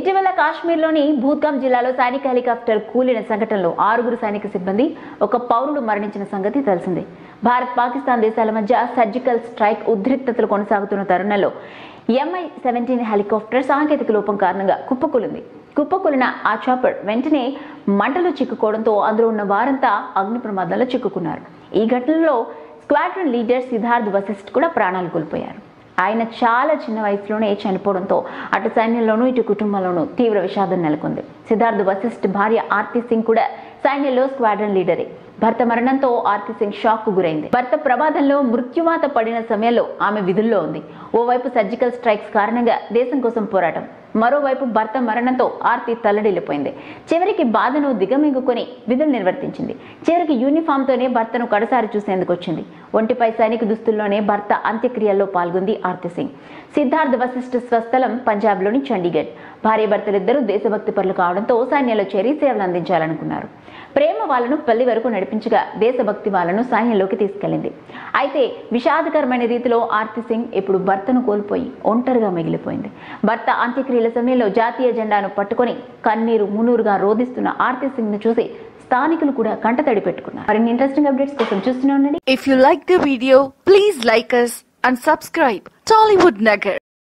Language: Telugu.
ఇటీవల కాశ్మీర్లోని భూత్గాం జిల్లాలో సైనిక హెలికాప్టర్ కూలిన సంఘటనలో 6 సైనిక సిబ్బంది ఒక పౌరుడు మరణించిన సంగతి తెలిసిందే. భారత్ పాకిస్తాన్ దేశాల మధ్య సర్జికల్ స్ట్రైక్ ఉద్రిక్తతలు కొనసాగుతున్న తరుణంలో MI-17 హెలికాప్టర్ సాంకేతిక లోపం కారణంగా కుప్పకూలిన ఆ చాపర్ వెంటనే మంటలు చిక్కుకోవడంతో అందులో ఉన్న వారంతా అగ్ని ప్రమాదంలో చిక్కుకున్నారు. ఈ ఘటనలో స్క్వాడ్రన్ లీడర్ సిద్ధార్థ్ వశిష్ఠ్ కూడా ప్రాణాలు కోల్పోయారు. ఆయన చాలా చిన్న వయసులోనే చనిపోవడంతో అటు సైన్యంలోనూ ఇటు కుటుంబంలోనూ తీవ్ర విషాదం నెలకొంది. సిద్ధార్థ్ వశిష్ఠ్ భార్య ఆర్తి సింగ్ కూడా సైన్యంలో స్క్వాడ్రన్ లీడరే. భర్త మరణంతో ఆర్తి సింగ్ షాక్ కు గురైంది. భర్త ప్రమాదంలో మృత్యువాత పడిన సమయంలో ఆమె విధుల్లో ఉంది. ఓవైపు సర్జికల్ స్ట్రైక్స్ కారణంగా దేశం కోసం పోరాటం, మరోవైపు భర్త మరణంతో ఆర్తి తల్లడిల్లిపోయింది. చివరికి బాధను దిగమింగుకొని విధులు నిర్వర్తించింది. చివరికి యూనిఫామ్ తోనే భర్తను కడసారి చూసేందుకు వచ్చింది. ఒంటిపై సైనిక దుస్తుల్లోనే భర్త అంత్యక్రియల్లో పాల్గొంది ఆర్తి సింగ్. సిద్ధార్థ్ వశిష్ఠ్ స్వస్థలం పంజాబ్లోని చండీగఢ్. భార్యాభర్తలిద్దరూ దేశభక్తి పరులు కావడంతో సైన్యంలో చేరి సేవలు అందించాలనుకున్నారు. ప్రేమ వాళ్ళను పల్లి వరకు నడిపించగా దేశభక్తి వాళ్ళను సైన్యంలోకి తీసుకెళ్లింది. అయితే విషాదకరమైన రీతిలో ఆర్తి సింగ్ ఇప్పుడు భర్తను కోల్పోయి ఒంటరిగా మిగిలిపోయింది. భర్త అంత్యక్రియల సమయంలో జాతీయ జెండాను పట్టుకొని కన్నీరు మున్నూరుగా రోధిస్తున్న ఆర్తి సింగ్ ను చూసి స్థానికులు కూడా కంటతడి పెట్టుకున్నారు. మరిన్ని ఇంట్రెస్టింగ్ అప్డేట్స్ కోసం చూస్తూనే ఉండండి. If you like the video, please like us and subscribe Tollywood Nagar.